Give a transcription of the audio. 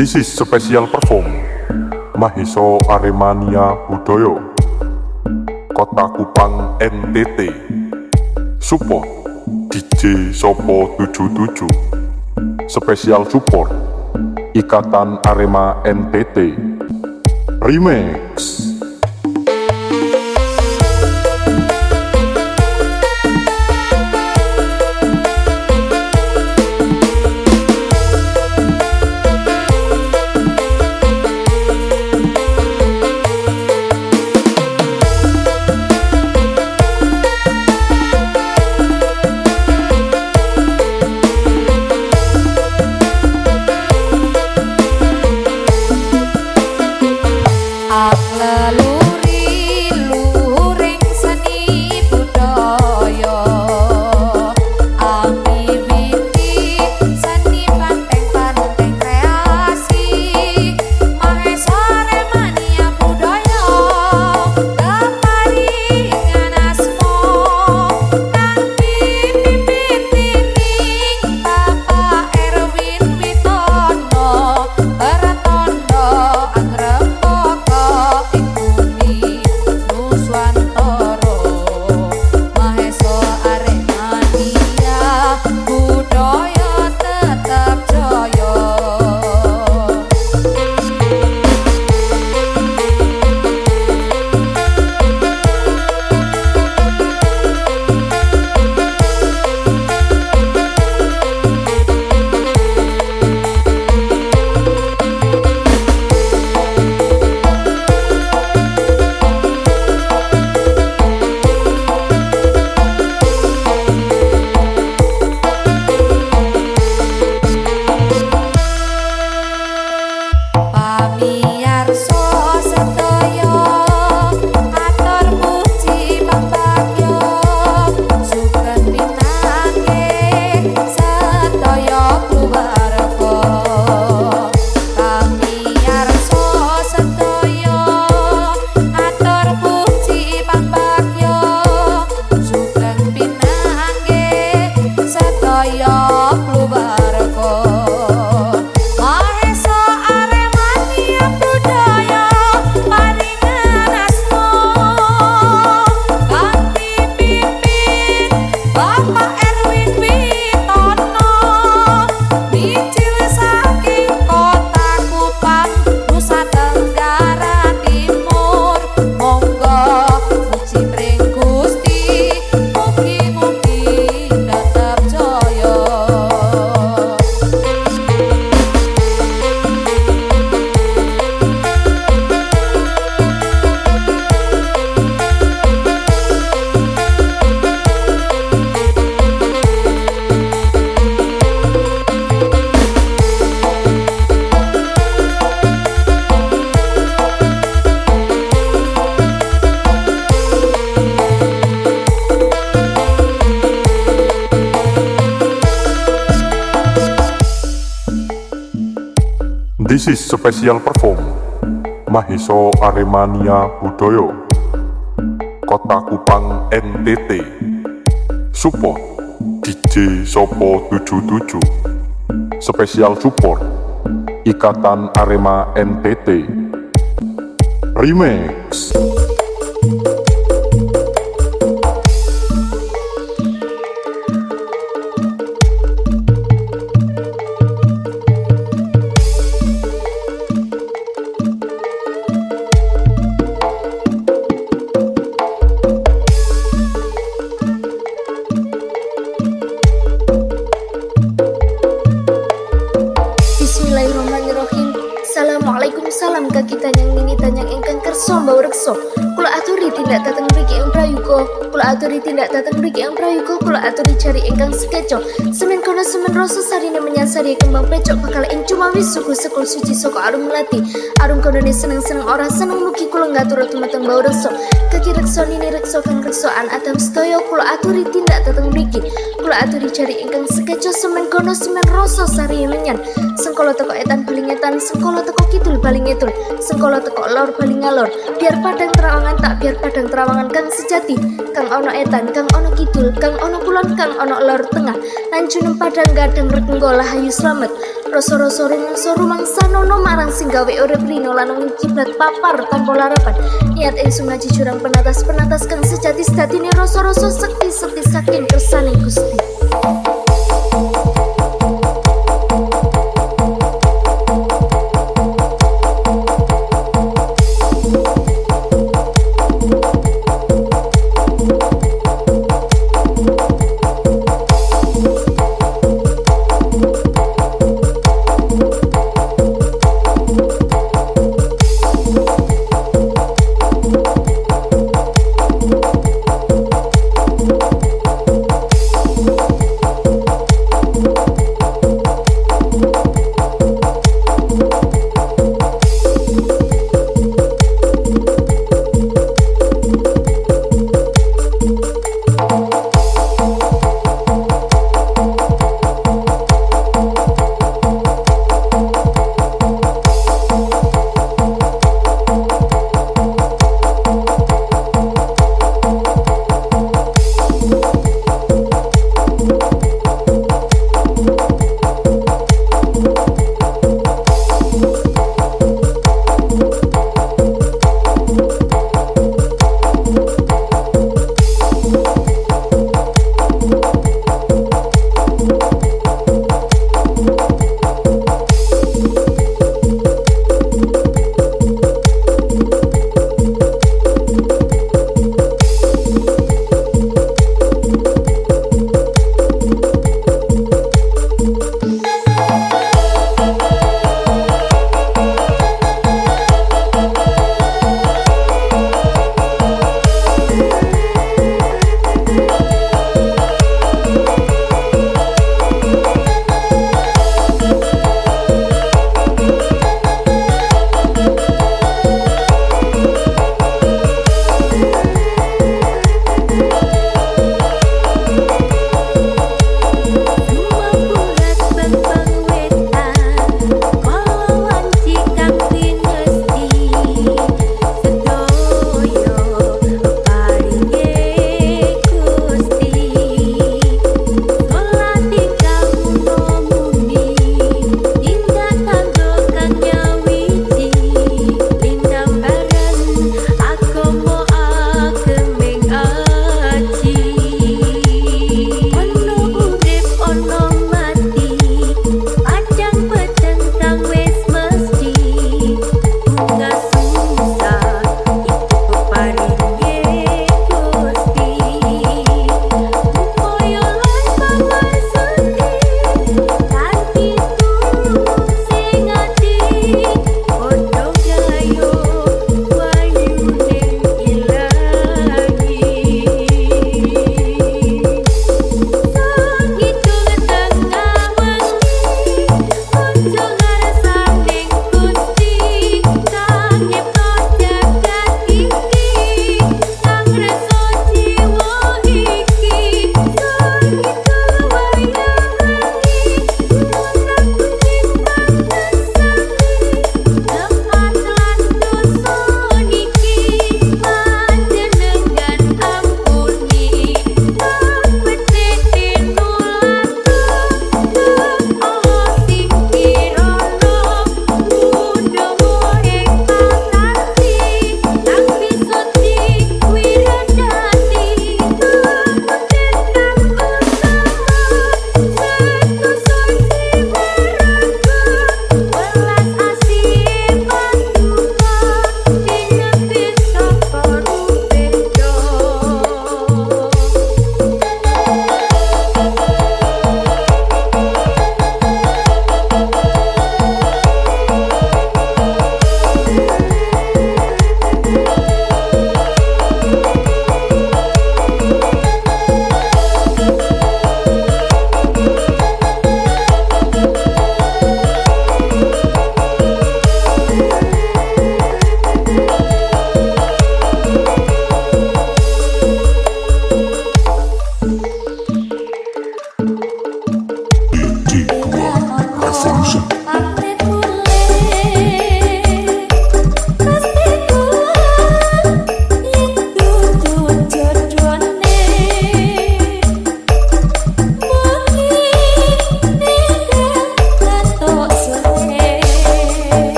This is special perform Maheso Aremania Budoyo Kota Kupang NTT. Support DJ Sopo 77. Special support Ikatan Arema NTT. Remix. This is special perform Maheso Aremania Budoyo Kota Kupang NTT. Support DJ Sopo 77. Special support Ikatan Arema NTT. Remix. Assalamualaikum, salam kaki tanyang nini tanyang ingkang kerso bau rekso. Kula aturi tindak tatang mriki ing prayuga. Kula aturi tindak tatang mriki ing prayuga. Kula aturi cari ingkang sekeco. Semen kono semen rasa sarine menyasari kembang pecok bakal ing cuma wis suku sekul suci saka arum melati. Arum kono ni seneng-seneng ora seneng mugi kula ngatur tumateng bau rekso. Kaki rekso nini rekso kang reksoan atam sedaya kula aturi tindak tatang mriki. Kula aturi cari ingkang sekeco semen kono semen rasa sarine menyan. Sengkolo teko etan balingetan, sengkolo teko kidul balingetul, sengkolo teko lor baling ngalor. Biar padang terawangan tak biar padang terawangan kang sejati, kang ono etan, kang ono kidul, kang ono kulon, kang ono lor tengah. Lan junem padang gadang regenggola hayu slamet. Rasa-rasa rumangsa nono marang sing gawe urip rino lan kiblat papar tanpa larapan. Niat ingsun ngaji jurang penatas kang sejati sedatine rasa-rasa sekti saking kersane Gusti.